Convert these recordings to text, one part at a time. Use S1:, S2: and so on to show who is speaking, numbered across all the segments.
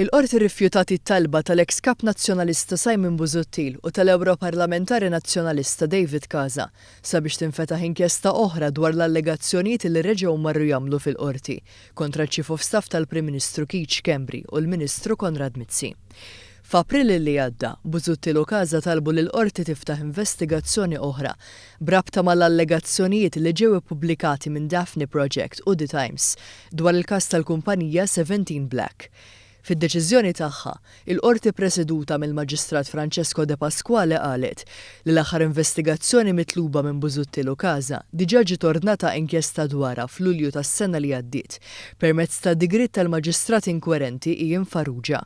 S1: Il-qorti rrifjutat it-talba tal-eks kap nazzjonalista Simon Busuttil u tal-Ewroparlamentari Nazzjonalista David Casa sabiex tinfetaħ inkjesta oħra dwar l-allegazzjonijiet li reġgħu marru jagħmlu fil-qorti kontra ċ-Chief of Staff tal-Prim Ministru Keith Schembri u l-Ministru Konrad Mizzi. F'April li għadda, Busuttil u Casa talbu li l-qorti tiftaħ investigazzjoni oħra brabta mal-allegazzjonijiet li ġew ippubblikati minn Daphne Project u The Times dwar il-każ tal-kumpanija 17 Black. Fid-deċiżjoni tagħha, il-qorti preseduta mill-Maġistrat Francesco De Pasquale qalet li l-aħħar investigazzjoni mitluba minn Busuttil u Casa diġà ġiet ordnata inkjesta dwarha f'Lulju tas-sena li għaddiet permezz ta' digritt tal-Maġistrat inkwerenti Ian Farrugia.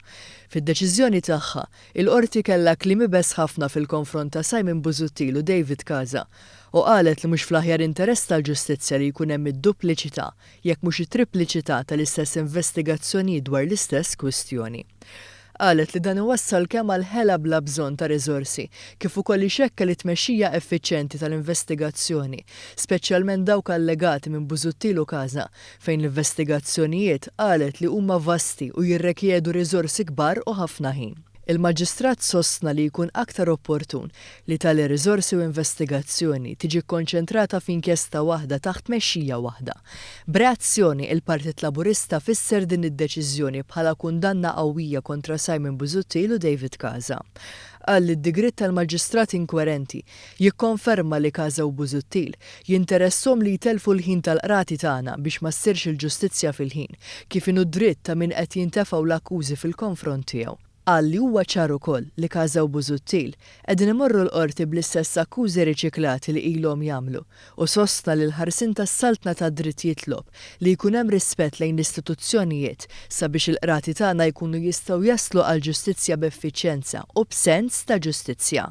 S1: Fid-deċiżjoni tagħha, il-qorti kellha kliem ibes ħafna fil-konfront ta' Simon Busuttil u David Casa u qalet li mhux fl-aħjar interess tal-ġustizzja li jkun hemm id-dupliċità jekk mhux it-tripliċità tal-istess investigazzjonijiet dwar l-istess kwistjoni. Qalet li dan iwassal kemm għal ħela bla bżonn ta' riżorsi kif ukoll ixekkel it-tmexxija effiċjenti tal-investigazzjoni, speċjalment dawk allegati minn Busuttil u Casa fejn l-investigazzjonijiet qalet li huma vasti u jirrikjedu riżorsi kbar u ħafna ħin. Il-Maġistrat sostna li jkun aktar opportun li tali riżorsi u investigazzjoni tiġi kkonċentrata f'inkjesta waħda taħt mexxija waħda. B'reazzjoni il-Partit Laburista fisser din id-deċiżjoni bħala kundanna qawwija kontra Simon Busuttil u David Casa. Qal li d-digritt tal-Maġistrat inkwerenti jikkonferma li Casa u Busuttil jinteressom li jtelfu l-ħin tal-qrati tagħna biex ma ssirx il-ġustizzja fil-ħin kif inhu dritt ta' min qed jintefgħu l-akkużi fil-konfront tiegħu. Qal li huwa ċar ukoll li Casa u Busuttil qegħdin imorru l-qorti bl-istess akkużi riċiklati li ilhom jagħmlu u sostna li l-ħarsien tas-saltna tad-dritt jitlob li jkun hemm rispett lejn l-istituzzjonijiet sabiex il-qrati tagħna jkunu jistgħu jaslu għal ġustizzja b'effiċjenza u b'sens ta' ġustizzja.